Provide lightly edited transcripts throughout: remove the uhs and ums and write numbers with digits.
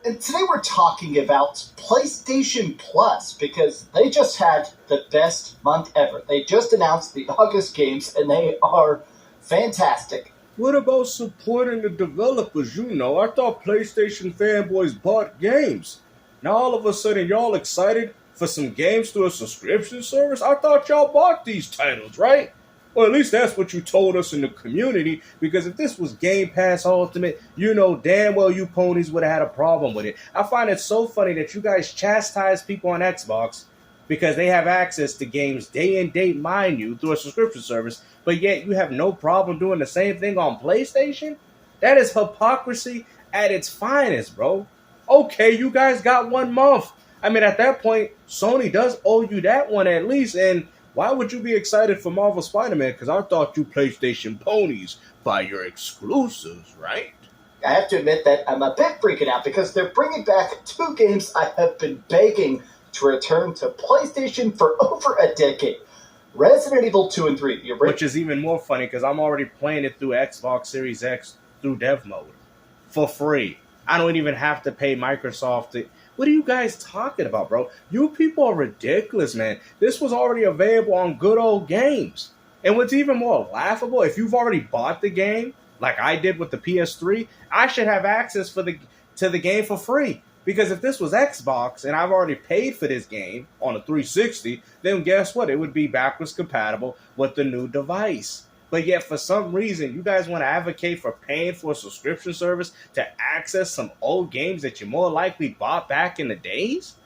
And today we're talking about PlayStation Plus because they just had the best month ever. They just announced the August games and they are fantastic. What about supporting the developers? I thought PlayStation fanboys bought games. Now all of a sudden y'all excited for some games through a subscription service? I thought y'all bought these titles, right? Well, at least that's what you told us in the community, because if this was Game Pass Ultimate, you know damn well you ponies would have had a problem with it. I find it so funny that you guys chastise people on Xbox because they have access to games day and date, mind you, through a subscription service, but yet you have no problem doing the same thing on PlayStation? That is hypocrisy at its finest, bro. Okay, you guys got 1 month. I mean, at that point, Sony does owe you that one at least, and why would you be excited for Marvel Spider-Man? Because I thought you PlayStation ponies buy your exclusives, right? I have to admit that I'm a bit freaking out because they're bringing back 2 games I have been begging to return to PlayStation for over a decade. Resident Evil 2 and 3. Which is even more funny because I'm already playing it through Xbox Series X through dev mode for free. I don't even have to pay Microsoft. What are you guys talking about, bro? You people are ridiculous, man. This was already available on good old games. And what's even more laughable, if you've already bought the game, like I did with the PS3, I should have access to the game for free. Because if this was Xbox and I've already paid for this game on a 360, then guess what? It would be backwards compatible with the new device. But yet, for some reason, you guys want to advocate for paying for a subscription service to access some old games that you more likely bought back in the days?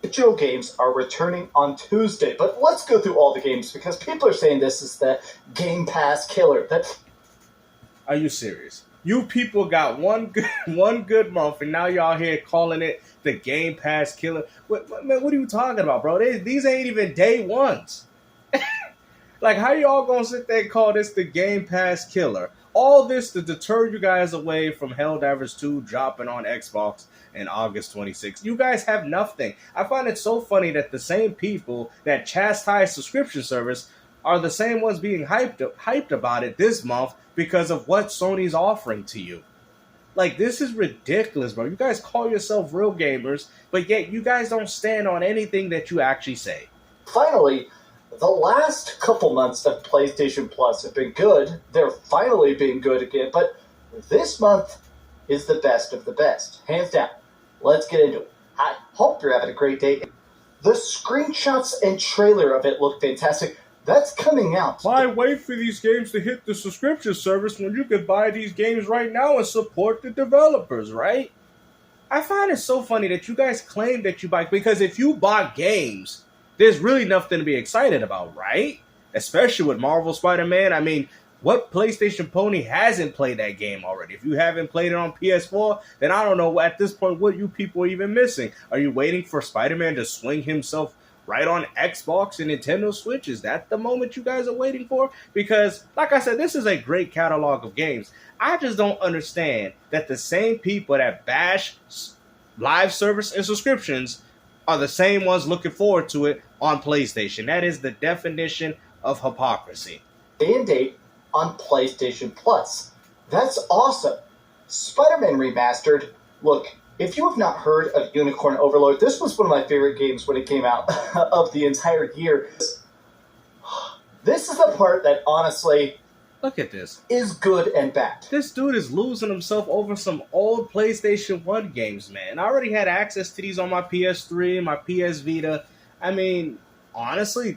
Digital games are returning on Tuesday, but let's go through all the games because people are saying this is the Game Pass killer. Are you serious? You people got one good month, and now y'all here calling it the Game Pass killer. What are you talking about, bro? These ain't even day ones. Like, how y'all gonna sit there and call this the Game Pass killer? All this to deter you guys away from Helldivers 2 dropping on Xbox in August 26th. You guys have nothing. I find it so funny that the same people that chastise subscription service are the same ones being hyped about it this month because of what Sony's offering to you. Like, this is ridiculous, bro. You guys call yourself real gamers, but yet you guys don't stand on anything that you actually say. Finally, the last couple months of PlayStation Plus have been good. They're finally being good again, but this month is the best of the best. Hands down. Let's get into it. I hope you're having a great day. The screenshots and trailer of it look fantastic. That's coming out. Why wait for these games to hit the subscription service when you could buy these games right now and support the developers, right? I find it so funny that you guys claim that you buy, because if you bought games, there's really nothing to be excited about, right? Especially with Marvel Spider-Man. I mean, what PlayStation pony hasn't played that game already? If you haven't played it on PS4, then I don't know at this point what you people are even missing. Are you waiting for Spider-Man to swing himself right on Xbox and Nintendo Switch? Is that the moment you guys are waiting for? Because, like I said, this is a great catalog of games. I just don't understand that the same people that bash live service and subscriptions are the same ones looking forward to it on PlayStation. That is the definition of hypocrisy. Day and date on PlayStation Plus. That's awesome. Spider-Man Remastered. Look, if you have not heard of Unicorn Overlord, this was one of my favorite games when it came out of the entire year. This is the part that, honestly, look at this, is good and bad. This dude is losing himself over some old PlayStation 1 games, man. I already had access to these on my PS3, my PS Vita. I mean, honestly,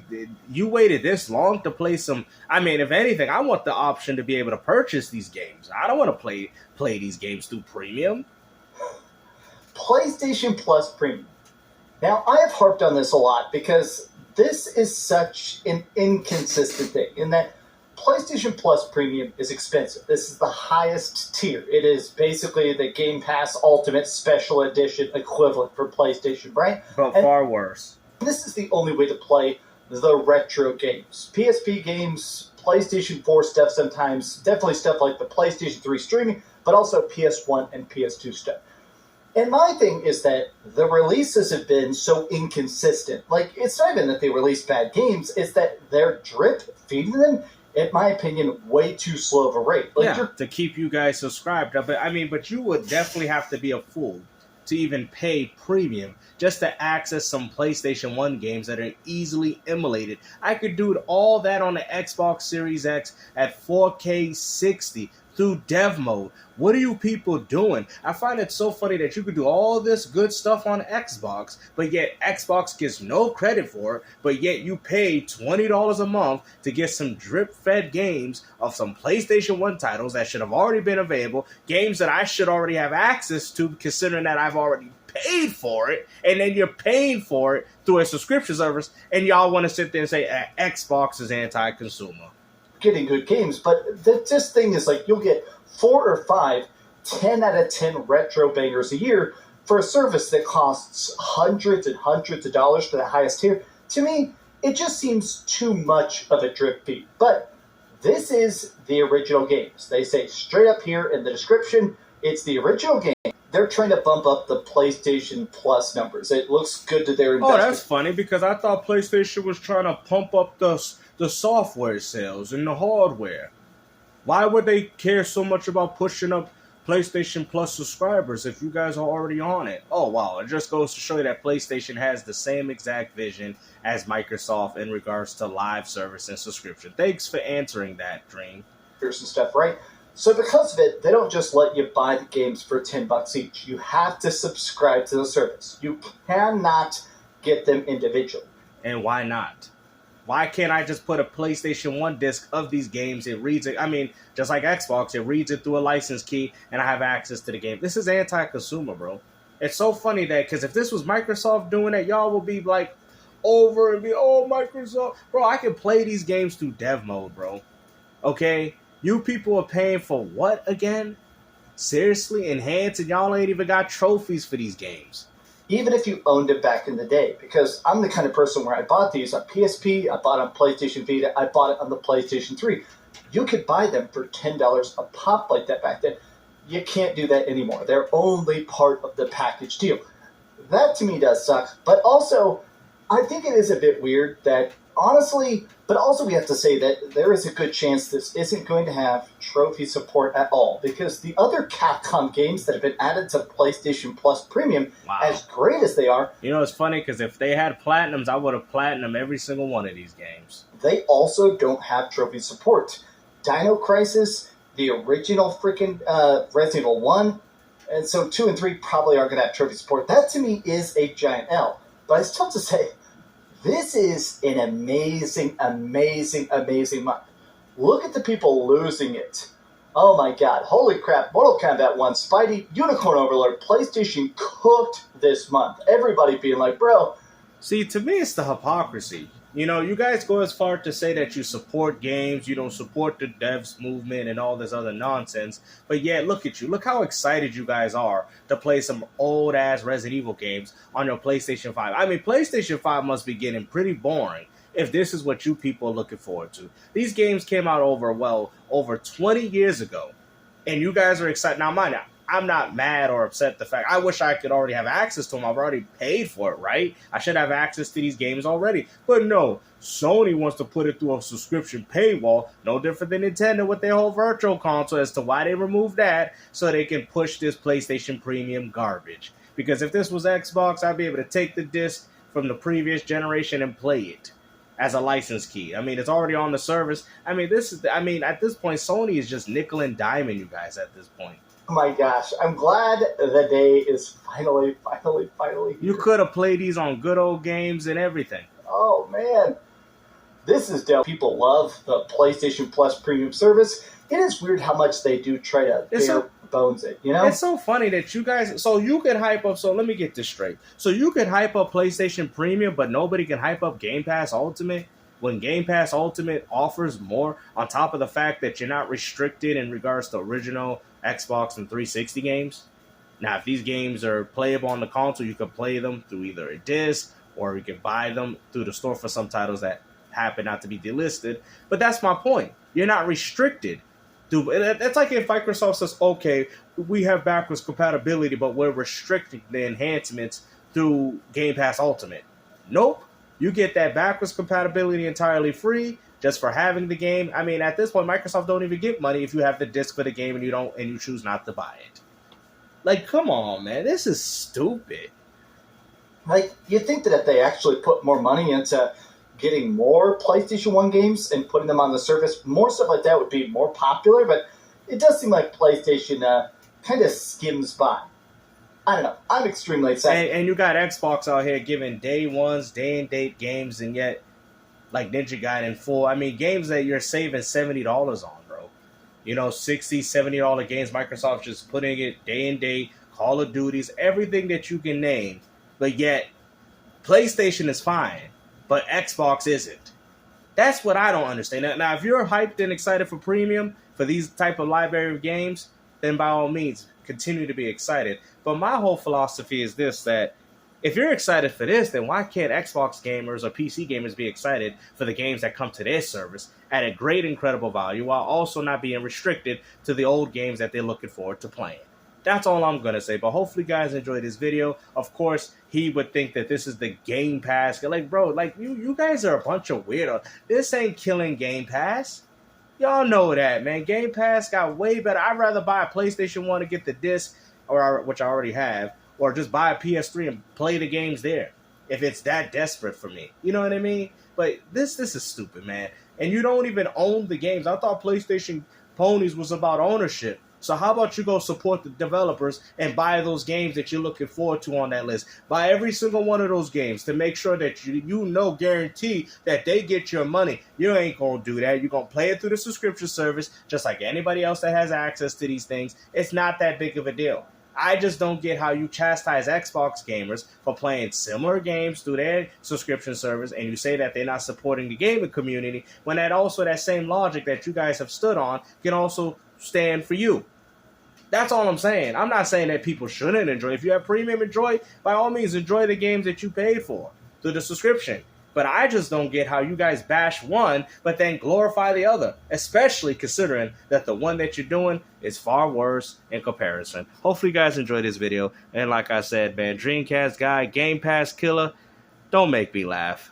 you waited this long to play some. I mean, if anything, I want the option to be able to purchase these games. I don't want to play these games through premium. PlayStation Plus Premium. Now, I have harped on this a lot because this is such an inconsistent thing in that PlayStation Plus Premium is expensive. This is the highest tier. It is basically the Game Pass Ultimate Special Edition equivalent for PlayStation, right? But far worse. This is the only way to play the retro games. PSP games, PlayStation 4 stuff sometimes, definitely stuff like the PlayStation 3 streaming, but also PS1 and PS2 stuff. And my thing is that the releases have been so inconsistent. Like, it's not even that they release bad games, it's that they're drip feeding them, in my opinion, way too slow of a rate. Like, to keep you guys subscribed. But you would definitely have to be a fool to even pay premium just to access some PlayStation 1 games that are easily emulated. I could do all that on the Xbox Series X at 4K 60 through dev mode. What are you people doing? I find it so funny that you could do all this good stuff on Xbox, but yet Xbox gets no credit for it, but yet you pay $20 a month to get some drip-fed games of some PlayStation 1 titles that should have already been available, games that I should already have access to considering that I've already paid for it, and then you're paying for it through a subscription service, and y'all want to sit there and say Xbox is anti-consumer. Getting good games, but this thing is like you'll get 4 or 5 10 out of 10 retro bangers a year for a service that costs hundreds and hundreds of dollars for the highest tier. To me, it just seems too much of a drip feed. But this is the original games. They say straight up here in the description, it's the original game. They're trying to bump up the PlayStation Plus numbers. It looks good to their investors. Oh, that's funny because I thought PlayStation was trying to pump up the software sales and the hardware. Why would they care so much about pushing up PlayStation Plus subscribers if you guys are already on it? Oh, wow. It just goes to show you that PlayStation has the same exact vision as Microsoft in regards to live service and subscription. Thanks for answering that, Dream. And stuff, right? So because of it, they don't just let you buy the games for $10 each. You have to subscribe to the service. You cannot get them individually. And why not? Why can't I just put a PlayStation 1 disc of these games? It reads it. I mean, just like Xbox, it reads it through a license key, and I have access to the game. This is anti-consumer, bro. It's so funny that, because if this was Microsoft doing it, y'all will be like over and be, oh, Microsoft. Bro, I can play these games through dev mode, bro. Okay? You people are paying for what again? Seriously? Enhanced, and y'all ain't even got trophies for these games. Even if you owned it back in the day, because I'm the kind of person where I bought these on PSP, I bought on PlayStation Vita, I bought it on the PlayStation 3. You could buy them for $10 a pop like that back then. You can't do that anymore. They're only part of the package deal. That to me does suck, but also I think it is a bit weird that honestly, but also we have to say that there is a good chance this isn't going to have trophy support at all, because the other Capcom games that have been added to PlayStation Plus Premium, wow, as great as they are... You know, it's funny, because if they had Platinums, I would have Platinum every single one of these games. They also don't have trophy support. Dino Crisis, the original freaking Resident Evil 1, and so 2 and 3 probably aren't going to have trophy support. That to me is a giant L. But I still have to say, this is an amazing, amazing, amazing month. Look at the people losing it. Oh my god, holy crap. Mortal Kombat 1, Spidey, Unicorn Overlord, PlayStation cooked this month. Everybody being like, bro. See, to me, it's the hypocrisy. You know, you guys go as far to say that you support games, you don't support the devs movement and all this other nonsense, but yeah, look at you. Look how excited you guys are to play some old-ass Resident Evil games on your PlayStation 5. I mean, PlayStation 5 must be getting pretty boring if this is what you people are looking forward to. These games came out over 20 years ago, and you guys are excited. Now, mind you, I'm not mad or upset at the fact. I wish I could already have access to them. I've already paid for it, right? I should have access to these games already. But no, Sony wants to put it through a subscription paywall. No different than Nintendo with their whole virtual console as to why they removed that, so they can push this PlayStation Premium garbage. Because if this was Xbox, I'd be able to take the disc from the previous generation and play it as a license key. I mean, it's already on the service. I mean, at this point, Sony is just nickel and diming you guys at this point. Oh my gosh, I'm glad the day is finally here. You could have played these on good old games and everything. Oh man, this is dope. People love the PlayStation Plus Premium service. It is weird how much they do try to bare bones it, you know? It's so funny that you guys, so you can hype up, so let me get this straight. So you can hype up PlayStation Premium, but nobody can hype up Game Pass Ultimate? When Game Pass Ultimate offers more, on top of the fact that you're not restricted in regards to original Xbox and 360 games. Now, if these games are playable on the console, you can play them through either a disc, or you can buy them through the store for some titles that happen not to be delisted. But that's my point. You're not restricted. It's like if Microsoft says, okay, we have backwards compatibility, but we're restricting the enhancements through Game Pass Ultimate. Nope. You get that backwards compatibility entirely free just for having the game. I mean, at this point, Microsoft don't even get money if you have the disc for the game and you choose not to buy it. Like, come on, man. This is stupid. Like, you'd think that if they actually put more money into getting more PlayStation 1 games and putting them on the service, more stuff like that would be more popular, but it does seem like PlayStation kind of skims by. I don't know. I'm extremely excited. And you got Xbox out here giving day ones, day and date games, and yet, like Ninja Gaiden 4, I mean, games that you're saving $70 on, bro. You know, $60, $70 games. Microsoft's just putting it day and date, Call of Duties, everything that you can name. But yet, PlayStation is fine, but Xbox isn't. That's what I don't understand. Now, if you're hyped and excited for premium, for these type of library of games, then by all means, continue to be excited. But my whole philosophy is this, that if you're excited for this, then why can't Xbox gamers or PC gamers be excited for the games that come to their service at a great, incredible value while also not being restricted to the old games that they're looking forward to playing? That's all I'm going to say. But hopefully you guys enjoyed this video. Of course, he would think that this is the Game Pass. Like, bro, like, you guys are a bunch of weirdos. This ain't killing Game Pass. Y'all know that, man. Game Pass got way better. I'd rather buy a PlayStation 1 to get the disc, which I already have, or just buy a PS3 and play the games there if it's that desperate for me. You know what I mean? But this is stupid, man. And you don't even own the games. I thought PlayStation Ponies was about ownership. So how about you go support the developers and buy those games that you're looking forward to on that list? Buy every single one of those games to make sure that you know, guarantee that they get your money. You ain't going to do that. You're going to play it through the subscription service just like anybody else that has access to these things. It's not that big of a deal. I just don't get how you chastise Xbox gamers for playing similar games through their subscription service and you say that they're not supporting the gaming community when that same logic that you guys have stood on can also stand for you. That's all I'm saying. I'm not saying that people shouldn't enjoy. If you have premium, enjoy. By all means, enjoy the games that you paid for through the subscription. But I just don't get how you guys bash one, but then glorify the other, especially considering that the one that you're doing is far worse in comparison. Hopefully you guys enjoyed this video. And like I said, man, Dreamcast guy, Game Pass killer, don't make me laugh.